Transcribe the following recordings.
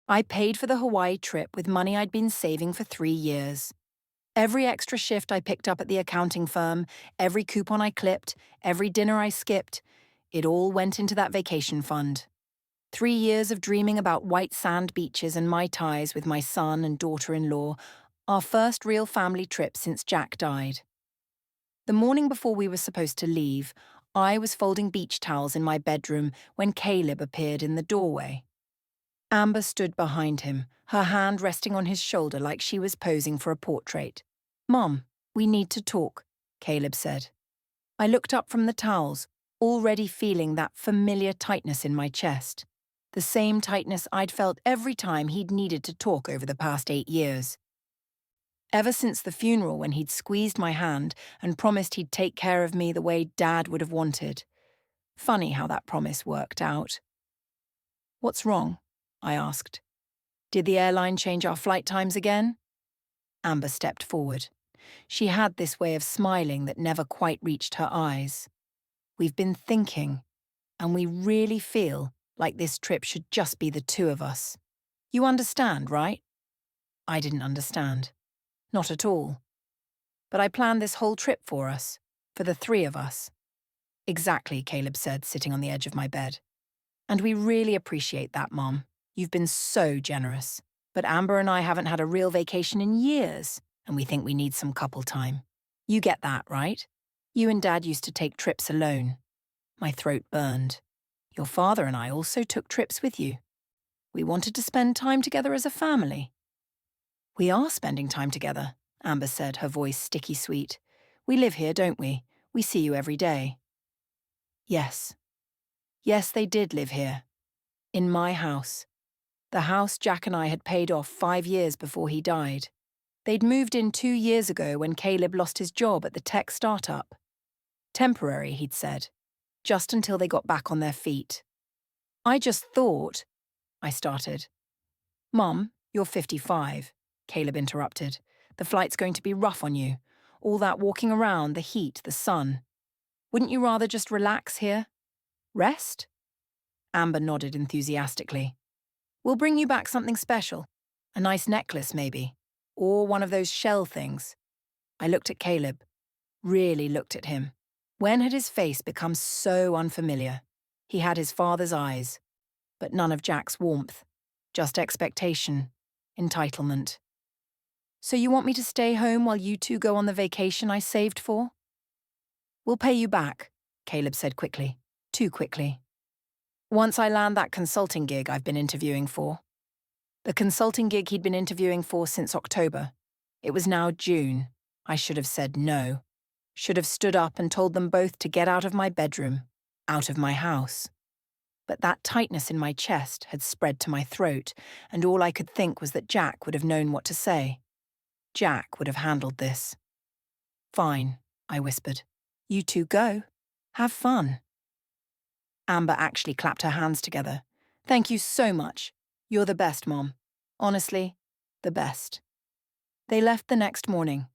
I paid for the Hawaii trip with money I'd been saving for 3 years. Every extra shift I picked up at the accounting firm, every coupon I clipped, every dinner I skipped, it all went into that vacation fund. 3 years of dreaming about white sand beaches and Mai Tais with my son and daughter-in-law, our first real family trip since Jack died. The morning before we were supposed to leave, I was folding beach towels in my bedroom when Caleb appeared in the doorway. Amber stood behind him, her hand resting on his shoulder like she was posing for a portrait. "Mom, we need to talk," Caleb said. I looked up from the towels, already feeling that familiar tightness in my chest. The same tightness I'd felt every time he'd needed to talk over the past 8 years. Ever since the funeral when he'd squeezed my hand and promised he'd take care of me the way Dad would have wanted. Funny how that promise worked out. "What's wrong?" I asked. "Did the airline change our flight times again?" Amber stepped forward. She had this way of smiling that never quite reached her eyes. "We've been thinking, and we really feel like this trip should just be the two of us. You understand, right?" I didn't understand. Not at all. "But I planned this whole trip for us, for the three of us." "Exactly," Caleb said, sitting on the edge of my bed. "And we really appreciate that, Mom. You've been so generous. But Amber and I haven't had a real vacation in years, and we think we need some couple time. You get that, right? You and Dad used to take trips alone." My throat burned. "Your father and I also took trips with you. We wanted to spend time together as a family." "We are spending time together," Amber said, her voice sticky sweet. "We live here, don't we? We see you every day." Yes. Yes, they did live here. In my house. The house Jack and I had paid off 5 years before he died. They'd moved in 2 years ago when Caleb lost his job at the tech startup. Temporary, he'd said. Just until they got back on their feet. "I just thought," I started. "Mum, you're 55, Caleb interrupted. "The flight's going to be rough on you. All that walking around, the heat, the sun. Wouldn't you rather just relax here? Rest?" Amber nodded enthusiastically. "We'll bring you back something special. A nice necklace, maybe. Or one of those shell things." I looked at Caleb. Really looked at him. When had his face become so unfamiliar? He had his father's eyes, but none of Jack's warmth. Just expectation. Entitlement. "So you want me to stay home while you two go on the vacation I saved for?" "We'll pay you back," Caleb said quickly. Too quickly. "Once I land that consulting gig I've been interviewing for." The consulting gig he'd been interviewing for since October. It was now June. I should have said no. Should have stood up and told them both to get out of my bedroom, out of my house. But that tightness in my chest had spread to my throat, and all I could think was that Jack would have known what to say. Jack would have handled this. "Fine," I whispered. "You two go. Have fun." Amber actually clapped her hands together. "Thank you so much. You're the best, Mom. Honestly, the best." They left the next morning.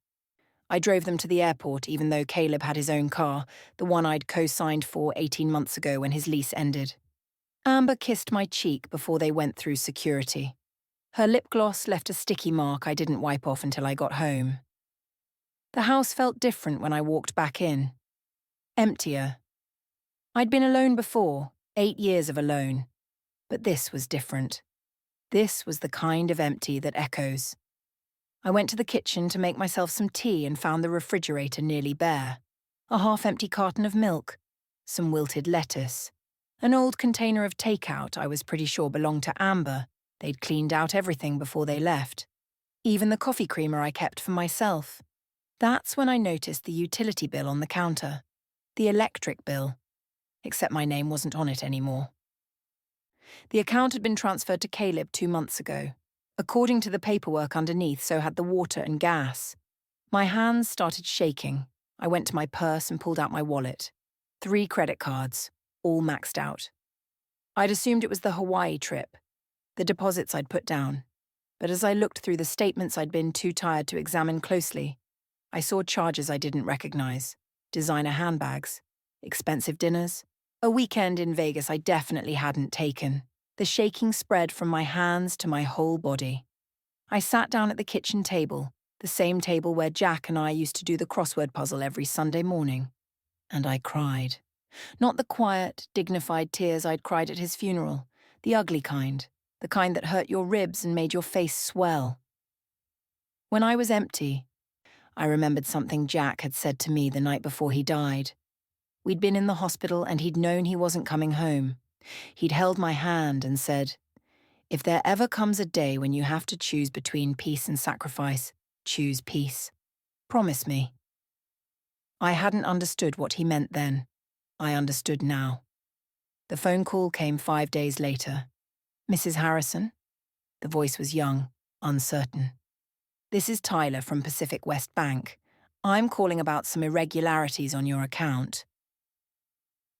I drove them to the airport even though Caleb had his own car, the one I'd co-signed for 18 months ago when his lease ended. Amber kissed my cheek before they went through security. Her lip gloss left a sticky mark I didn't wipe off until I got home. The house felt different when I walked back in. Emptier. I'd been alone before, 8 years of alone. But this was different. This was the kind of empty that echoes. I went to the kitchen to make myself some tea and found the refrigerator nearly bare. A half-empty carton of milk, some wilted lettuce, an old container of takeout I was pretty sure belonged to Amber. They'd cleaned out everything before they left. Even the coffee creamer I kept for myself. That's when I noticed the utility bill on the counter. The electric bill. Except my name wasn't on it anymore. The account had been transferred to Caleb 2 months ago. According to the paperwork underneath, so had the water and gas. My hands started shaking. I went to my purse and pulled out my wallet. 3 credit cards, all maxed out. I'd assumed it was the Hawaii trip, the deposits I'd put down. But as I looked through the statements I'd been too tired to examine closely, I saw charges I didn't recognize. Designer handbags, expensive dinners, a weekend in Vegas I definitely hadn't taken. The shaking spread from my hands to my whole body. I sat down at the kitchen table, the same table where Jack and I used to do the crossword puzzle every Sunday morning, and I cried. Not the quiet, dignified tears I'd cried at his funeral, the ugly kind, the kind that hurt your ribs and made your face swell. When I was empty, I remembered something Jack had said to me the night before he died. We'd been in the hospital and he'd known he wasn't coming home. He'd held my hand and said, "If there ever comes a day when you have to choose between peace and sacrifice, choose peace. Promise me." I hadn't understood what he meant then. I understood now. The phone call came 5 days later. "Mrs. Harrison?" The voice was young, uncertain. "This is Tyler from Pacific West Bank. I'm calling about some irregularities on your account."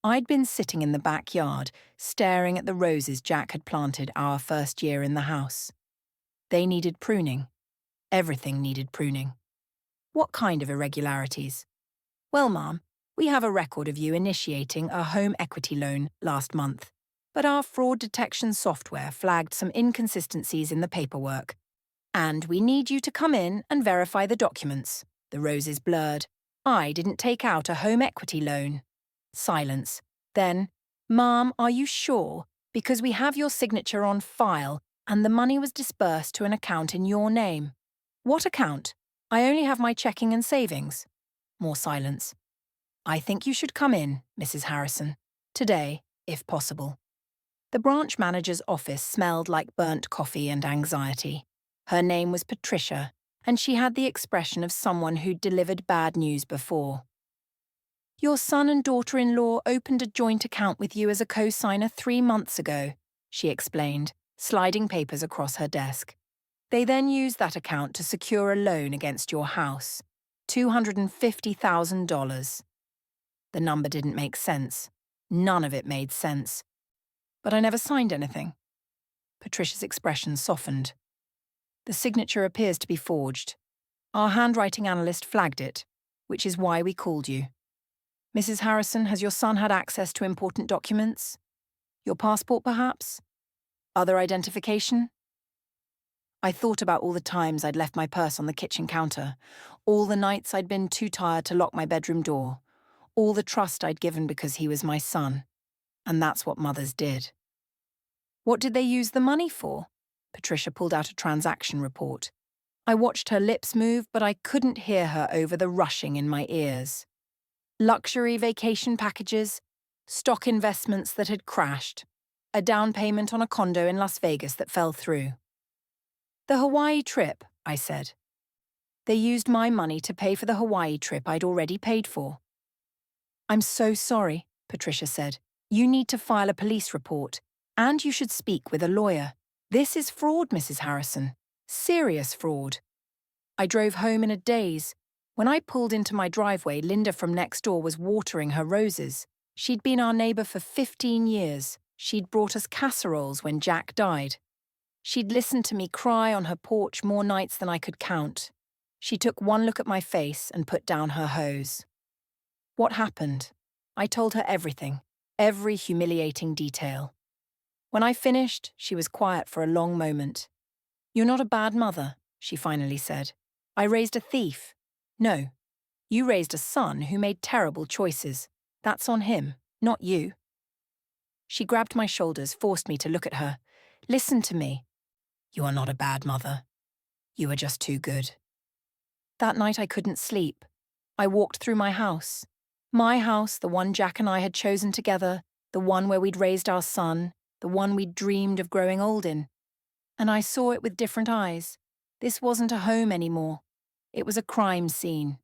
I'd been sitting in the backyard, staring at the roses Jack had planted our first year in the house. They needed pruning. Everything needed pruning. "What kind of irregularities?" "Well, Mom, we have a record of you initiating a home equity loan last month, but our fraud detection software flagged some inconsistencies in the paperwork. And we need you to come in and verify the documents." The roses blurred. "I didn't take out a home equity loan." Silence. Then, "Mom, are you sure? Because we have your signature on file, and the money was disbursed to an account in your name." "What account? I only have my checking and savings." More silence. "I think you should come in, Mrs. Harrison. Today, if possible." The branch manager's office smelled like burnt coffee and anxiety. Her name was Patricia, and she had the expression of someone who'd delivered bad news before. "Your son and daughter-in-law opened a joint account with you as a co-signer 3 months ago," she explained, sliding papers across her desk. "They then used that account to secure a loan against your house, $250,000. The number didn't make sense. None of it made sense. "But I never signed anything." Patricia's expression softened. "The signature appears to be forged. Our handwriting analyst flagged it, which is why we called you. Mrs. Harrison, has your son had access to important documents? Your passport, perhaps? Other identification?" I thought about all the times I'd left my purse on the kitchen counter, all the nights I'd been too tired to lock my bedroom door, all the trust I'd given because he was my son. And that's what mothers did. "What did they use the money for?" Patricia pulled out a transaction report. I watched her lips move, but I couldn't hear her over the rushing in my ears. Luxury vacation packages, stock investments that had crashed, a down payment on a condo in Las Vegas that fell through. "The Hawaii trip," I said. "They used my money to pay for the Hawaii trip I'd already paid for." "I'm so sorry," Patricia said. "You need to file a police report, and you should speak with a lawyer. This is fraud, Mrs. Harrison. Serious fraud." I drove home in a daze. When I pulled into my driveway, Linda from next door was watering her roses. She'd been our neighbour for 15 years. She'd brought us casseroles when Jack died. She'd listened to me cry on her porch more nights than I could count. She took one look at my face and put down her hose. What happened? I told her everything, every humiliating detail. When I finished, she was quiet for a long moment. "You're not a bad mother," she finally said. "I raised a thief." "No, you raised a son who made terrible choices. That's on him, not you." She grabbed my shoulders, forced me to look at her. "Listen to me. You are not a bad mother. You are just too good." That night I couldn't sleep. I walked through my house. My house, the one Jack and I had chosen together, the one where we'd raised our son, the one we'd dreamed of growing old in. And I saw it with different eyes. This wasn't a home anymore. It was a crime scene.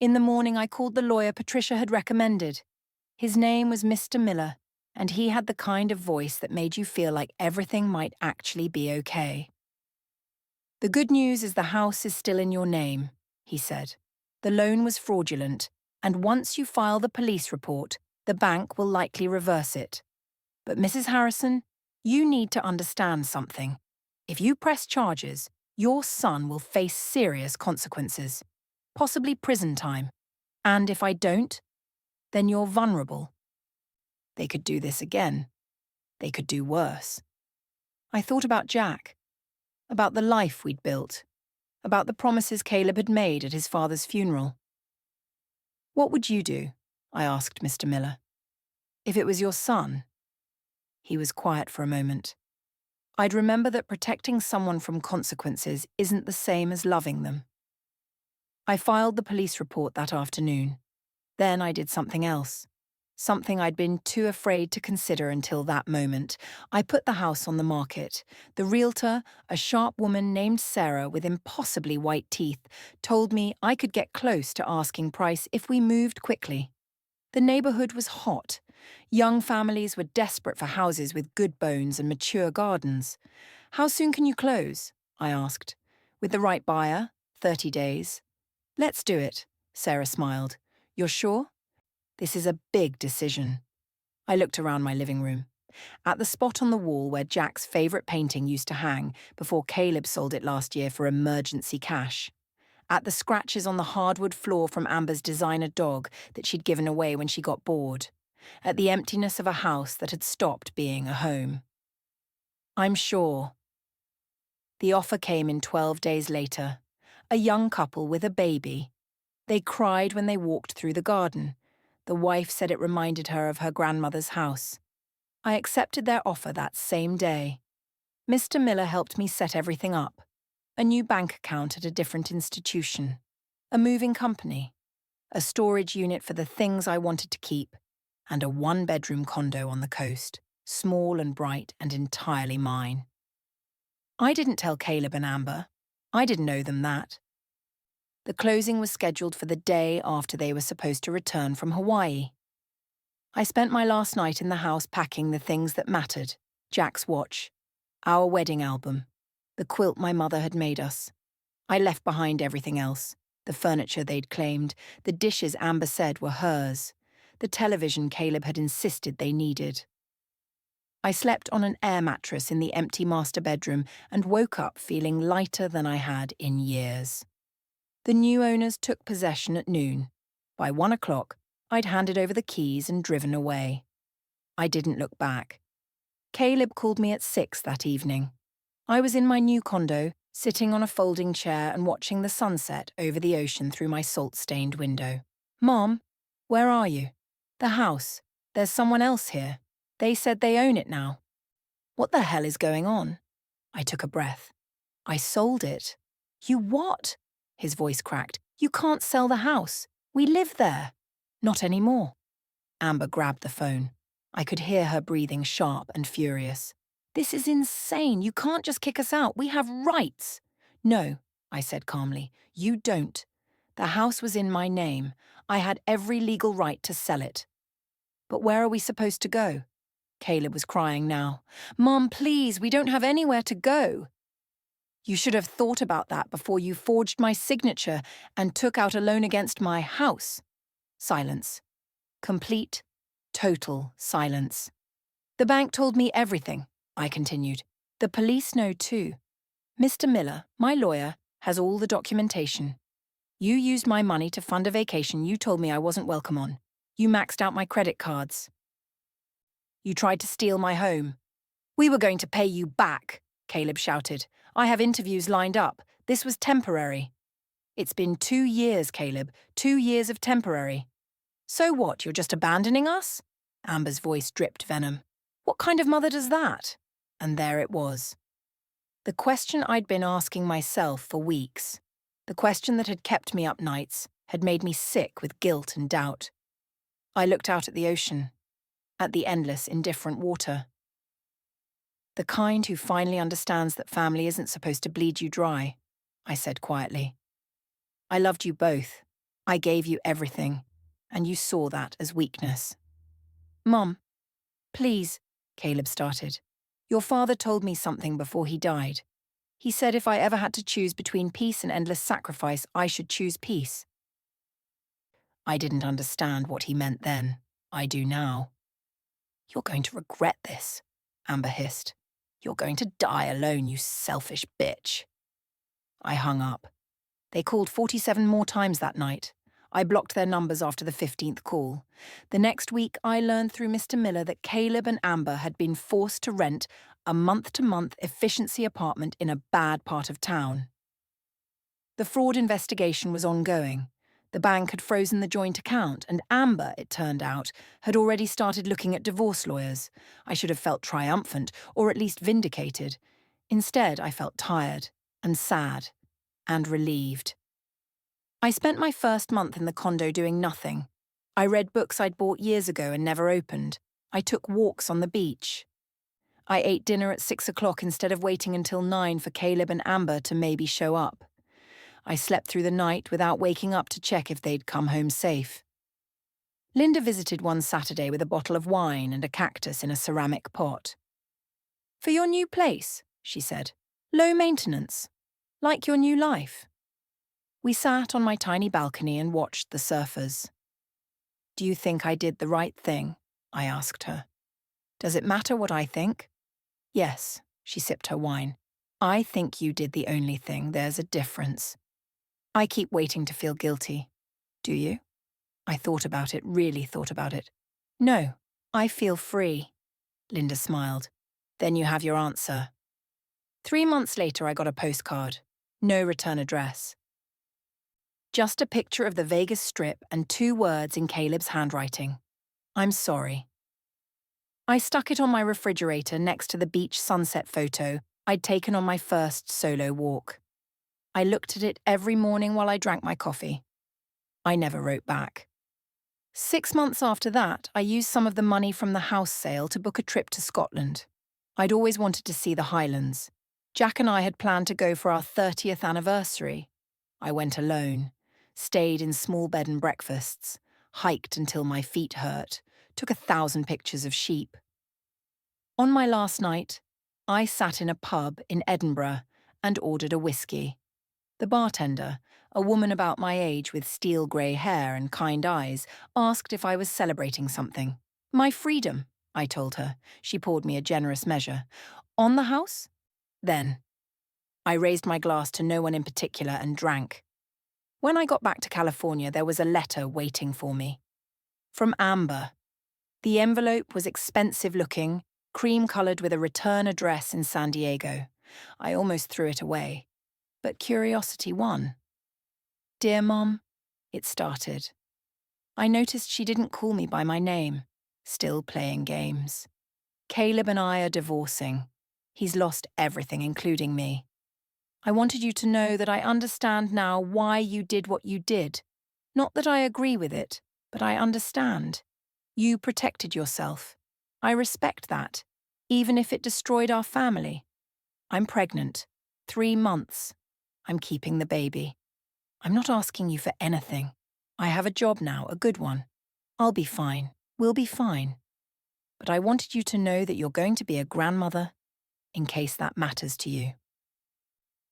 In the morning I called the lawyer Patricia had recommended. His name was Mr. Miller, and he had the kind of voice that made you feel like everything might actually be okay. "The good news is the house is still in your name," he said. "The loan was fraudulent, and once you file the police report, the bank will likely reverse it. But Mrs. Harrison, you need to understand something. If you press charges, your son will face serious consequences, possibly prison time. And if I don't, then you're vulnerable. They could do this again. They could do worse. I thought about Jack, about the life we'd built, about the promises Caleb had made at his father's funeral. What would you do? I asked Mr. Miller. If it was your son? He was quiet for a moment. I'd remember that protecting someone from consequences isn't the same as loving them. I filed the police report that afternoon. Then I did something else. Something I'd been too afraid to consider until that moment. I put the house on the market. The realtor, a sharp woman named Sarah with impossibly white teeth, told me I could get close to asking price if we moved quickly. The neighborhood was hot. Young families were desperate for houses with good bones and mature gardens. How soon can you close? I asked. With the right buyer, 30 days. Let's do it, Sarah smiled. You're sure? This is a big decision. I looked around my living room. At the spot on the wall where Jack's favourite painting used to hang before Caleb sold it last year for emergency cash. At the scratches on the hardwood floor from Amber's designer dog that she'd given away when she got bored. At the emptiness of a house that had stopped being a home. I'm sure. The offer came in 12 days later. A young couple with a baby. They cried when they walked through the garden. The wife said it reminded her of her grandmother's house. I accepted their offer that same day. Mr. Miller helped me set everything up. A new bank account at a different institution. A moving company. A storage unit for the things I wanted to keep. And a one-bedroom condo on the coast, small and bright and entirely mine. I didn't tell Caleb and Amber. I didn't know them that. The closing was scheduled for the day after they were supposed to return from Hawaii. I spent my last night in the house packing the things that mattered. Jack's watch, our wedding album, the quilt my mother had made us. I left behind everything else, the furniture they'd claimed, the dishes Amber said were hers, the television Caleb had insisted they needed. I slept on an air mattress in the empty master bedroom and woke up feeling lighter than I had in years. The new owners took possession at noon. By 1 o'clock, I'd handed over the keys and driven away. I didn't look back. Caleb called me at 6 that evening. I was in my new condo, sitting on a folding chair and watching the sunset over the ocean through my salt-stained window. Mom, where are you? The house. There's someone else here. They said they own it now. What the hell is going on? I took a breath. I sold it. You what? His voice cracked. You can't sell the house. We live there. Not anymore. Amber grabbed the phone. I could hear her breathing sharp and furious. This is insane. You can't just kick us out. We have rights. No, I said calmly. You don't. The house was in my name. I had every legal right to sell it. But where are we supposed to go? Caleb was crying now. Mom, please, we don't have anywhere to go. You should have thought about that before you forged my signature and took out a loan against my house. Silence. Complete, total silence. The bank told me everything, I continued. The police know too. Mr. Miller, my lawyer, has all the documentation. You used my money to fund a vacation you told me I wasn't welcome on. You maxed out my credit cards. You tried to steal my home. We were going to pay you back, Caleb shouted. I have interviews lined up. This was temporary. It's been 2 years, Caleb. 2 years of temporary. So what, you're just abandoning us? Amber's voice dripped venom. What kind of mother does that? And there it was. The question I'd been asking myself for weeks. The question that had kept me up nights, had made me sick with guilt and doubt. I looked out at the ocean, at the endless, indifferent water. The kind who finally understands that family isn't supposed to bleed you dry, I said quietly. I loved you both. I gave you everything, and you saw that as weakness. Mom, please, Caleb started. Your father told me something before he died. He said if I ever had to choose between peace and endless sacrifice, I should choose peace. I didn't understand what he meant then. I do now. You're going to regret this, Amber hissed. You're going to die alone, you selfish bitch. I hung up. They called 47 more times that night. I blocked their numbers after the 15th call. The next week, I learned through Mr. Miller that Caleb and Amber had been forced to rent a month-to-month efficiency apartment in a bad part of town. The fraud investigation was ongoing. The bank had frozen the joint account, and Amber, it turned out, had already started looking at divorce lawyers. I should have felt triumphant, or at least vindicated. Instead, I felt tired, and sad, and relieved. I spent my first month in the condo doing nothing. I read books I'd bought years ago and never opened. I took walks on the beach. I ate dinner at 6 o'clock instead of waiting until 9 for Caleb and Amber to maybe show up. I slept through the night without waking up to check if they'd come home safe. Linda visited one Saturday with a bottle of wine and a cactus in a ceramic pot. "For your new place," she said. "Low maintenance. Like your new life." We sat on my tiny balcony and watched the surfers. "Do you think I did the right thing?" I asked her. "Does it matter what I think?" "Yes," she sipped her wine. "I think you did the only thing. There's a difference. I keep waiting to feel guilty. Do you?" I thought about it, really thought about it. "No, I feel free." Linda smiled. "Then you have your answer." 3 months later, I got a postcard. No return address. Just a picture of the Vegas Strip and 2 words in Caleb's handwriting. "I'm sorry." I stuck it on my refrigerator next to the beach sunset photo I'd taken on my first solo walk. I looked at it every morning while I drank my coffee. I never wrote back. 6 months after that, I used some of the money from the house sale to book a trip to Scotland. I'd always wanted to see the Highlands. Jack and I had planned to go for our 30th anniversary. I went alone, stayed in small bed and breakfasts, hiked until my feet hurt, took 1,000 pictures of sheep. On my last night, I sat in a pub in Edinburgh and ordered a whiskey. The bartender, a woman about my age with steel grey hair and kind eyes, asked if I was celebrating something. "My freedom," I told her. She poured me a generous measure. "On the house?" "Then." I raised my glass to no one in particular and drank. When I got back to California, there was a letter waiting for me. From Amber. The envelope was expensive-looking, cream-coloured with a return address in San Diego. I almost threw it away. But curiosity won. "Dear Mom," it started. I noticed she didn't call me by my name. Still playing games. "Caleb and I are divorcing. He's lost everything, including me. I wanted you to know that I understand now why you did what you did. Not that I agree with it, but I understand. You protected yourself. I respect that, even if it destroyed our family. I'm pregnant. 3 months. I'm keeping the baby. I'm not asking you for anything. I have a job now, a good one. I'll be fine. We'll be fine. But I wanted you to know that you're going to be a grandmother, in case that matters to you."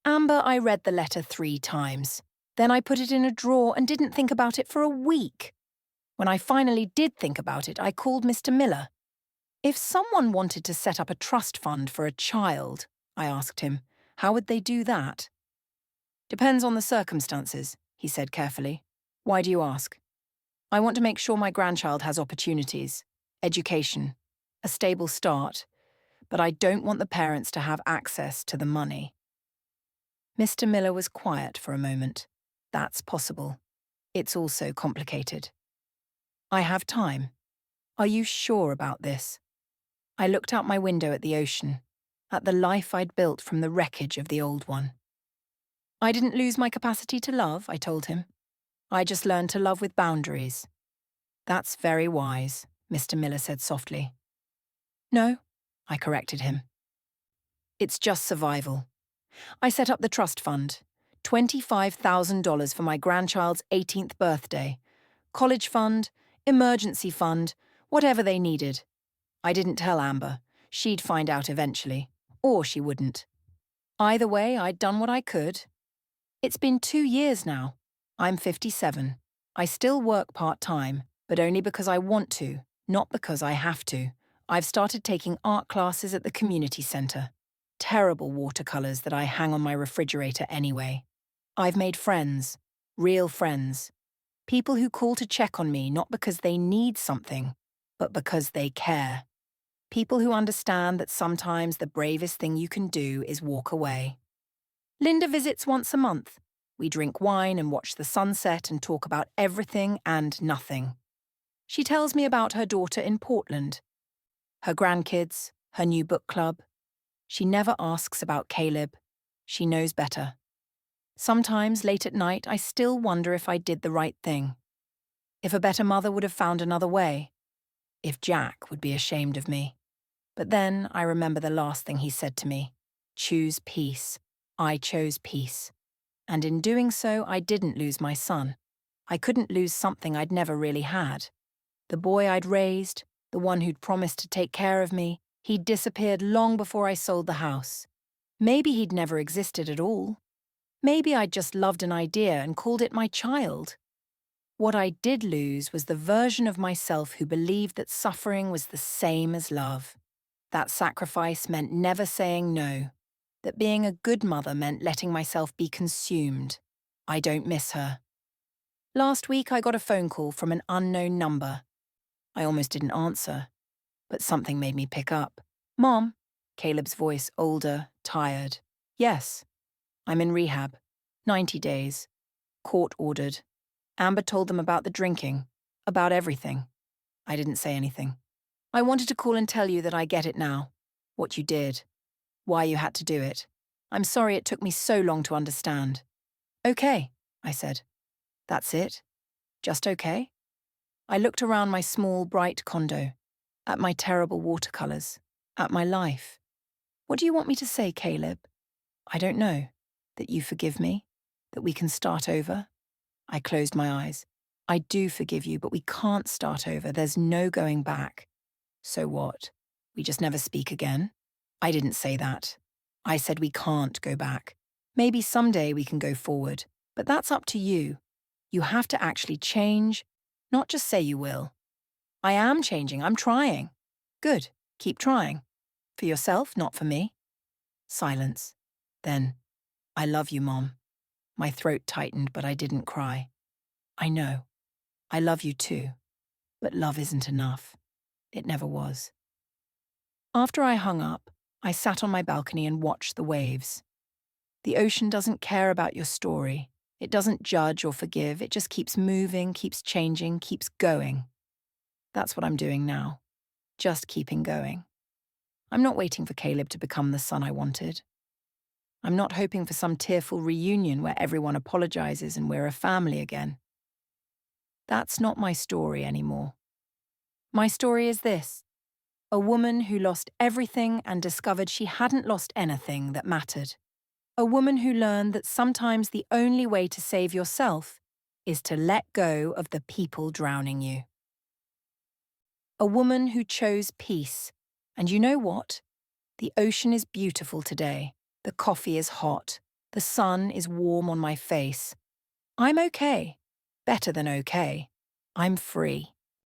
Amber, I read the letter 3 times. Then I put it in a drawer and didn't think about it for a week. When I finally did think about it, I called Mr. Miller. "If someone wanted to set up a trust fund for a child," I asked him, "how would they do that?" "Depends on the circumstances," he said carefully. "Why do you ask?" "I want to make sure my grandchild has opportunities, education, a stable start, but I don't want the parents to have access to the money." Mr. Miller was quiet for a moment. "That's possible. It's also complicated." "I have time. Are you sure about this?" I looked out my window at the ocean, at the life I'd built from the wreckage of the old one. "I didn't lose my capacity to love," I told him. "I just learned to love with boundaries." "That's very wise," Mr. Miller said softly. "No," I corrected him. "It's just survival." I set up the trust fund, $25,000 for my grandchild's 18th birthday. College fund, emergency fund, whatever they needed. I didn't tell Amber. She'd find out eventually. Or she wouldn't. Either way, I'd done what I could. It's been 2 years now. I'm 57. I still work part-time, but only because I want to, not because I have to. I've started taking art classes at the community centre. Terrible watercolours that I hang on my refrigerator anyway. I've made friends, real friends. People who call to check on me not because they need something, but because they care. People who understand that sometimes the bravest thing you can do is walk away. Linda visits once a month. We drink wine and watch the sunset and talk about everything and nothing. She tells me about her daughter in Portland, her grandkids, her new book club. She never asks about Caleb. She knows better. Sometimes, late at night, I still wonder if I did the right thing. If a better mother would have found another way. If Jack would be ashamed of me. But then I remember the last thing he said to me. Choose peace. I chose peace. And in doing so, I didn't lose my son. I couldn't lose something I'd never really had. The boy I'd raised, the one who'd promised to take care of me, he'd disappeared long before I sold the house. Maybe he'd never existed at all. Maybe I'd just loved an idea and called it my child. What I did lose was the version of myself who believed that suffering was the same as love. That sacrifice meant never saying no. That being a good mother meant letting myself be consumed. I don't miss her. Last week I got a phone call from an unknown number. I almost didn't answer, but something made me pick up. Mom, Caleb's voice older, tired. Yes, I'm in rehab. 90 days. Court ordered. Amber told them about the drinking, about everything. I didn't say anything. I wanted to call and tell you that I get it now. What you did. Why you had to do it. I'm sorry it took me so long to understand. Okay, I said. That's it? Just okay? I looked around my small, bright condo, at my terrible watercolours, at my life. What do you want me to say, Caleb? I don't know. That you forgive me? That we can start over? I closed my eyes. I do forgive you, but we can't start over. There's no going back. So what? We just never speak again? I didn't say that. I said we can't go back. Maybe someday we can go forward, but that's up to you. You have to actually change, not just say you will. I am changing, I'm trying. Good, keep trying. For yourself, not for me. Silence. Then, I love you, Mom. My throat tightened, but I didn't cry. I know. I love you too. But love isn't enough. It never was. After I hung up, I sat on my balcony and watched the waves. The ocean doesn't care about your story. It doesn't judge or forgive. It just keeps moving, keeps changing, keeps going. That's what I'm doing now. Just keeping going. I'm not waiting for Caleb to become the son I wanted. I'm not hoping for some tearful reunion where everyone apologizes and we're a family again. That's not my story anymore. My story is this. A woman who lost everything and discovered she hadn't lost anything that mattered. A woman who learned that sometimes the only way to save yourself is to let go of the people drowning you. A woman who chose peace. And you know what? The ocean is beautiful today. The coffee is hot. The sun is warm on my face. I'm okay. Better than okay. I'm free.